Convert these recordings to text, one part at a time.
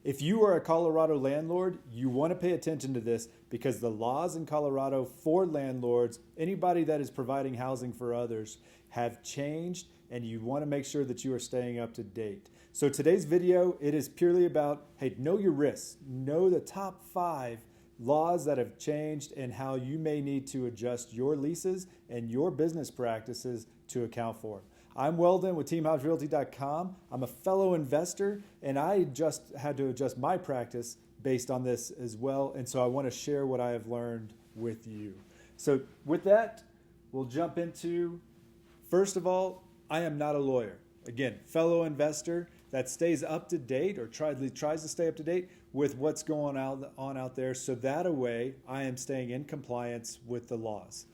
If you are a Colorado landlord, you want to pay attention to this because the laws in Colorado for landlords, anybody that is providing housing for others, have changed, and you want to make sure that you are staying up to date. So today's video, it is purely about, hey, know your risks. Know the top 5 laws that have changed and how you may need to adjust your leases and your business practices to account for. I'm Weldon with 𝐃𝐨𝐧'𝐿.com. I'm a fellow investor, and I just had to adjust my practice based on this as well. And so I want to share what I have learned with you. So with that, we'll jump into, first of all, I am not a lawyer. Again, fellow investor that stays up to date or tries to stay up to date with what's going on out there. So that way, I am staying in compliance with the laws.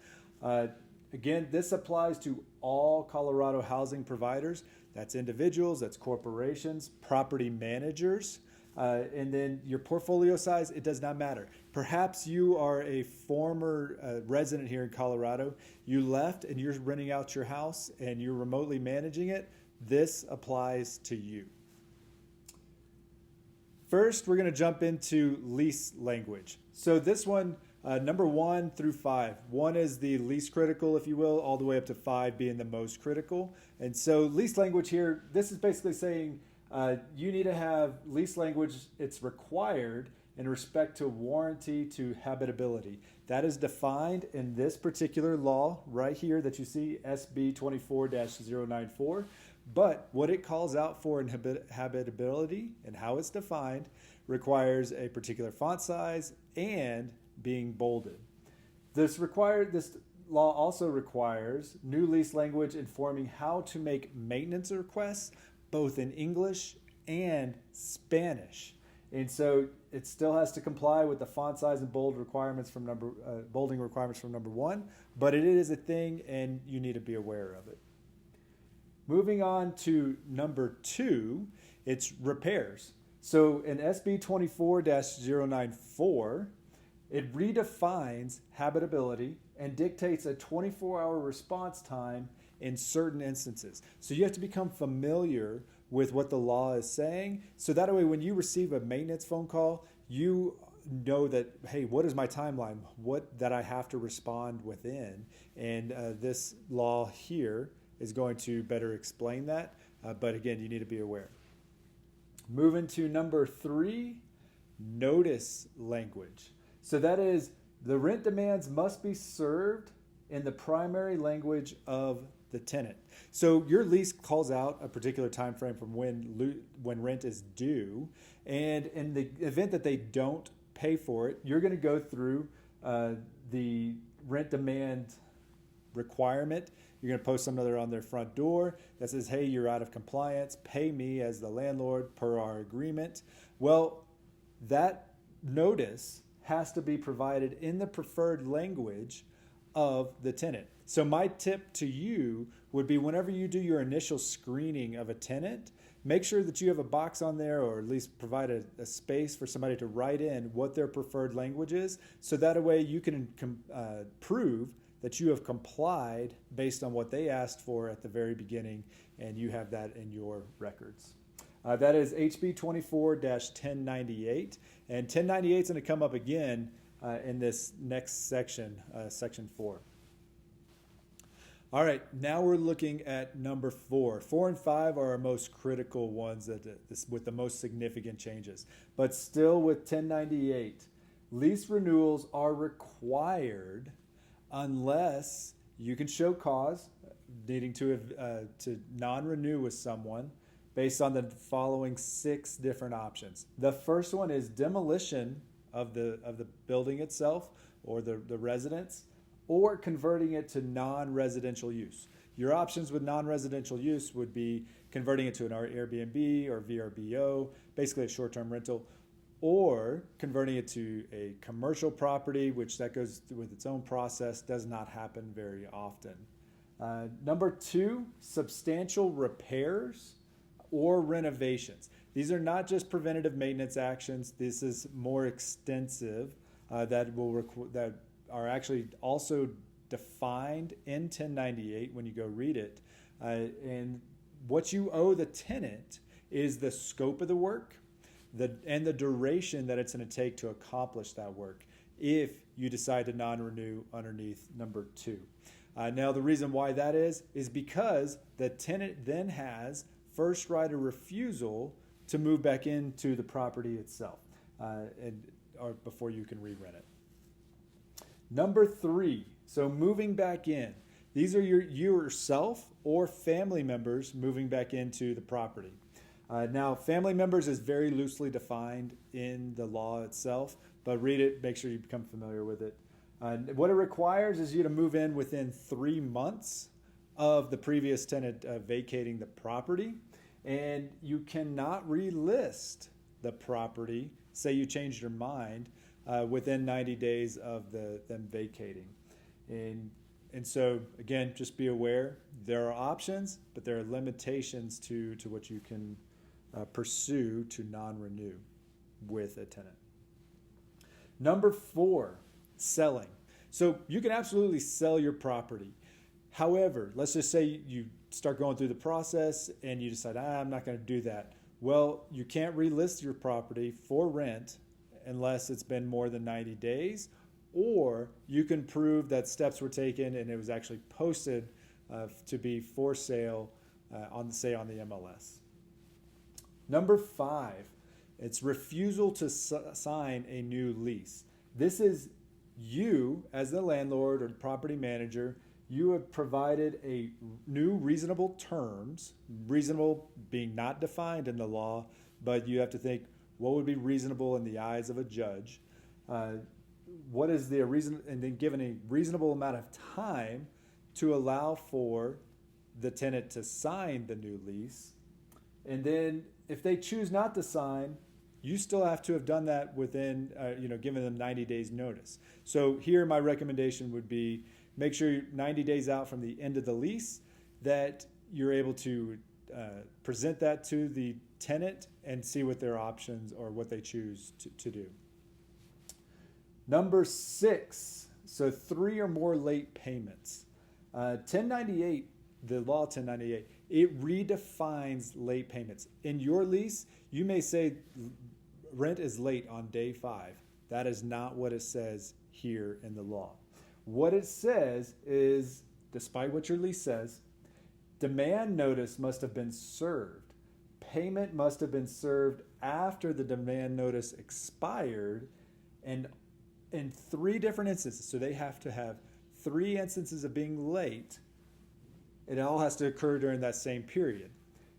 Again, this applies to all Colorado housing providers. That's individuals, that's corporations, property managers, and then your portfolio size, it does not matter. Perhaps you are a former resident here in Colorado. You left and you're renting out your house and you're remotely managing it. This applies to you. First, we're going to jump into lease language. So this one, number 1 through 5. 1 is the least critical, if you will, all the way up to 5 being the most critical. And so lease language here, this is basically saying you need to have lease language. It's required in respect to warranty to habitability. That is defined in this particular law right here that you see, SB 24-094. But what it calls out for in habitability and how it's defined requires a particular font size and being bolded. This law also requires new lease language informing how to make maintenance requests both in English and Spanish. And so it still has to comply with the font size and bolding requirements from number 1, but it is a thing and you need to be aware of it. Moving on to number 2, it's repairs. So in SB 24-094, it redefines habitability and dictates a 24-hour response time in certain instances. So you have to become familiar with what the law is saying. So that way, when you receive a maintenance phone call, you know that, hey, what is my timeline? What that I have to respond within? And this law here is going to better explain that. But again, you need to be aware. Moving to number 3, notice language. So that is, the rent demands must be served in the primary language of the tenant. So your lease calls out a particular time frame from when rent is due, and in the event that they don't pay for it, you're going to go through the rent demand requirement. You're going to post something on their front door that says, hey, you're out of compliance, pay me as the landlord per our agreement. Well, that notice has to be provided in the preferred language of the tenant. So my tip to you would be, whenever you do your initial screening of a tenant, make sure that you have a box on there, or at least provide a space for somebody to write in what their preferred language is. So that way you can prove that you have complied based on what they asked for at the very beginning, and you have that in your records. That is HB 24-1098, and 1098 is going to come up again in this next section, section 4. All right, now we're looking at number 4. 4 and 5 are our most critical ones with the most significant changes. But still with 1098, lease renewals are required unless you can show cause needing to non-renew with someone based on the following 6 different options. The first one is demolition of the building itself or the residence, or converting it to non-residential use. Your options with non-residential use would be converting it to an Airbnb or VRBO, basically a short-term rental, or converting it to a commercial property, which that goes with its own process, does not happen very often. Number 2, substantial repairs or renovations. These are not just preventative maintenance actions. This is more extensive that are actually also defined in 1098 when you go read it. And what you owe the tenant is the scope of the work, and the duration that it's going to take to accomplish that work if you decide to non-renew underneath number 2. Now, the reason why that is because the tenant then has first right of refusal to move back into the property itself, or before you can re-rent it. Number 3, so moving back in. These are yourself or family members moving back into the property. Now, family members is very loosely defined in the law itself, but read it, make sure you become familiar with it. What it requires is you to move in within 3 months of the previous tenant vacating the property, and you cannot relist the property, say you changed your mind, within 90 days of them vacating. And so, again, just be aware, there are options, but there are limitations to what you can pursue to non-renew with a tenant. Number 4, selling. So you can absolutely sell your property. However, let's just say you start going through the process and you decide, I'm not going to do that. Well, you can't relist your property for rent unless it's been more than 90 days, or you can prove that steps were taken and it was actually posted to be for sale on the MLS. Number 5, it's refusal to sign a new lease. This is you, as the landlord or the property manager, you have provided a new reasonable terms, reasonable being not defined in the law, but you have to think, what would be reasonable in the eyes of a judge? What is the reason, and then given a reasonable amount of time to allow for the tenant to sign the new lease. And then if they choose not to sign, you still have to have done that within, given them 90 days notice. So here my recommendation would be make sure you're 90 days out from the end of the lease that you're able to present that to the tenant and see what their options or what they choose to do. Number 6, so 3 or more late payments. 1098, the law 1098, it redefines late payments. In your lease, you may say rent is late on day 5. That is not what it says here in the law. What it says is, despite what your lease says, demand notice must have been served. Payment must have been served after the demand notice expired, and in 3 different instances. So they have to have 3 instances of being late. It all has to occur during that same period.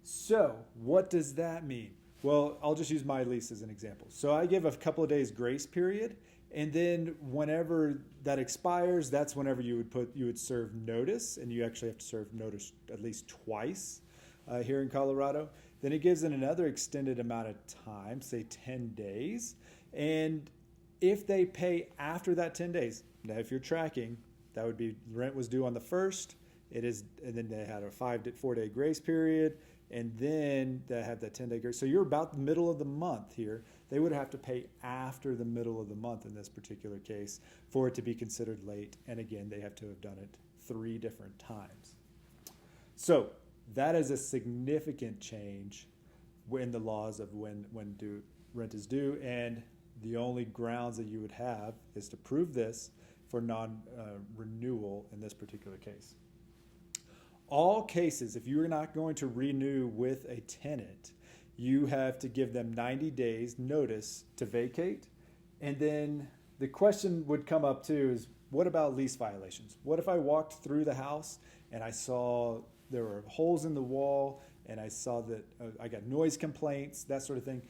So what does that mean? Well, I'll just use my lease as an example. So I give a couple of days grace period, and then whenever that expires, that's whenever you would serve notice, and you actually have to serve notice at least twice here in Colorado. Then it gives it another extended amount of time, say 10 days. And if they pay after that 10 days, now if you're tracking, that would be rent was due on the 1st, and then they had a 4-day grace period, and then they had that 10-day grace. So you're about the middle of the month here. They would have to pay after the middle of the month in this particular case for it to be considered late. And again, they have to have done it 3 different times. So that is a significant change in the laws of when rent is due, and the only grounds that you would have is to prove this for non-renewal in this particular case. All cases, if you are not going to renew with a tenant, you have to give them 90 days notice to vacate. And then the question would come up too is, what about lease violations? What if I walked through the house and I saw there were holes in the wall and I saw that I got noise complaints, that sort of thing?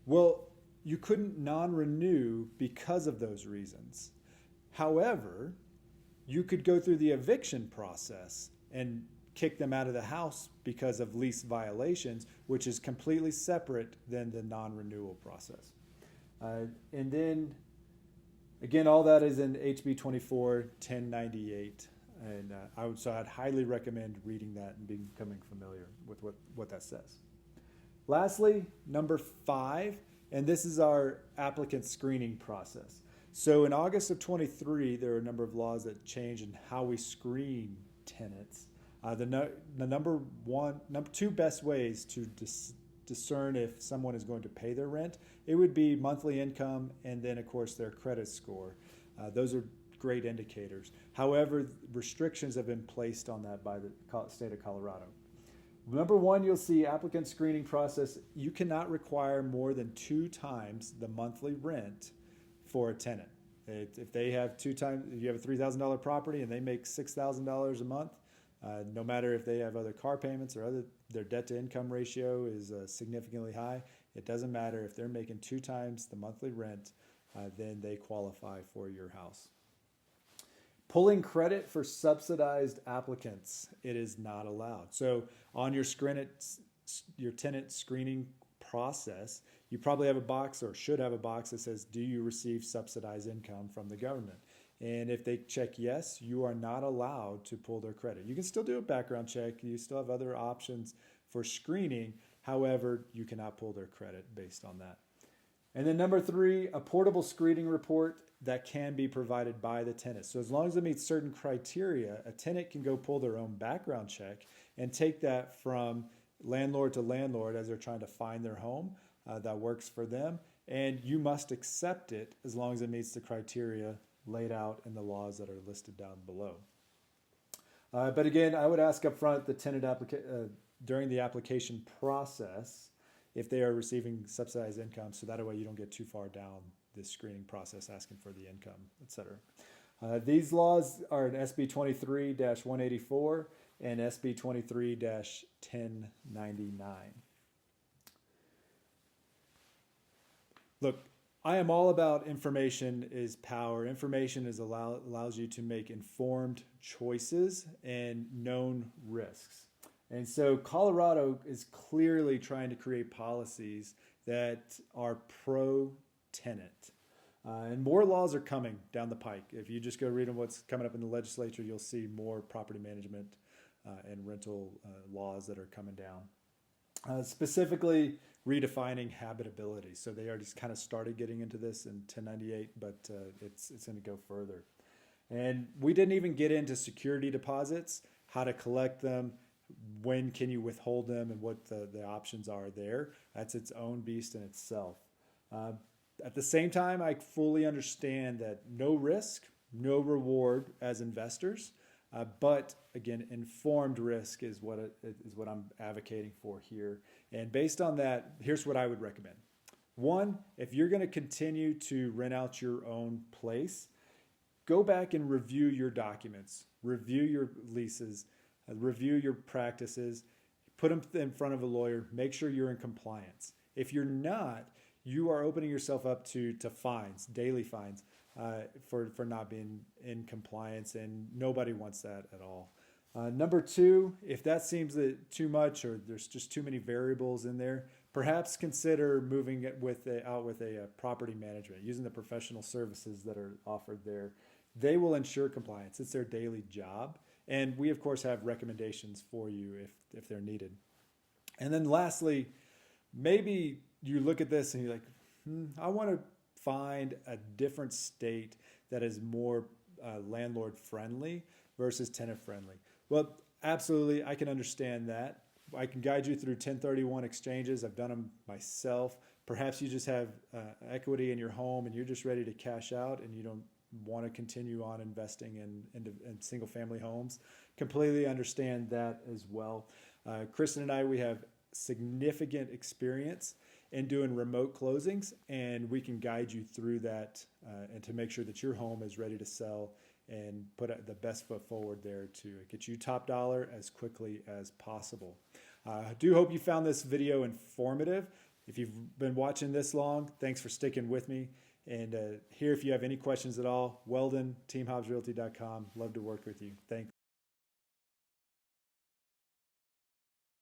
Well, you couldn't non-renew because of those reasons. However, you could go through the eviction process and kick them out of the house because of lease violations, which is completely separate than the non-renewal process. And then, again, all that is in HB 24-1098. And I'd highly recommend reading that and becoming familiar with what that says. Lastly, number 5, and this is our applicant screening process. So in August of 23, there are a number of laws that change in how we screen tenants. The number 2 best ways to discern if someone is going to pay their rent, it would be monthly income and then, of course, their credit score. Those are great indicators. However, restrictions have been placed on that by the state of Colorado. Number one, you'll see applicant screening process. You cannot require more than 2 times the monthly rent for a tenant. If they have 2 times, if you have a $3,000 property and they make $6,000 a month, no matter if they have other car payments or their debt to income ratio is significantly high, it doesn't matter. If they're making 2 times the monthly rent, then they qualify for your house. Pulling credit for subsidized applicants, it is not allowed. So on your tenant screening process, you probably have a box or should have a box that says, do you receive subsidized income from the government? And if they check yes, you are not allowed to pull their credit. You can still do a background check. You still have other options for screening. However, you cannot pull their credit based on that. And then number 3, a portable screening report that can be provided by the tenant. So as long as it meets certain criteria, a tenant can go pull their own background check and take that from landlord to landlord as they're trying to find their home that works for them. And you must accept it as long as it meets the criteria laid out in the laws that are listed down below. But again, I would ask up front the tenant during the application process if they are receiving subsidized income, so that way you don't get too far down this screening process asking for the income, etc. These laws are in SB 23-184 and SB 23-1099. Look, I am all about information is power. Information allows you to make informed choices and known risks. And so Colorado is clearly trying to create policies that are pro-tenant. And more laws are coming down the pike. If you just go read on what's coming up in the legislature, you'll see more property management and rental laws that are coming down. Specifically redefining habitability. So they already kind of started getting into this in 1098, but it's going to go further. And we didn't even get into security deposits, how to collect them, when can you withhold them, and what the options are there. That's its own beast in itself. At the same time, I fully understand that no risk, no reward as investors, but again, informed risk is what I'm advocating for here. And based on that, here's what I would recommend. 1, if you're going to continue to rent out your own place, go back and review your documents, review your leases, review your practices, put them in front of a lawyer, make sure you're in compliance. If you're not, you are opening yourself up to fines, daily fines, for not being in compliance, and nobody wants that at all. Number 2, if that seems too much or there's just too many variables in there, perhaps consider moving it out with a property management, using the professional services that are offered there. They will ensure compliance. It's their daily job. And we, of course, have recommendations for you if they're needed. And then lastly, maybe you look at this and you're like, I want to find a different state that is more landlord-friendly versus tenant-friendly. Well, absolutely, I can understand that. I can guide you through 1031 exchanges. I've done them myself. Perhaps you just have equity in your home and you're just ready to cash out and you don't want to continue on investing in single-family homes. Completely understand that as well. Kristen and I, we have significant experience in doing remote closings, and we can guide you through that and to make sure that your home is ready to sell and put the best foot forward there to get you top dollar as quickly as possible. I do hope you found this video informative. If you've been watching this long, thanks for sticking with me. And here, if you have any questions at all, Weldon, teamhobbsrealty.com. Love to work with you. Thanks.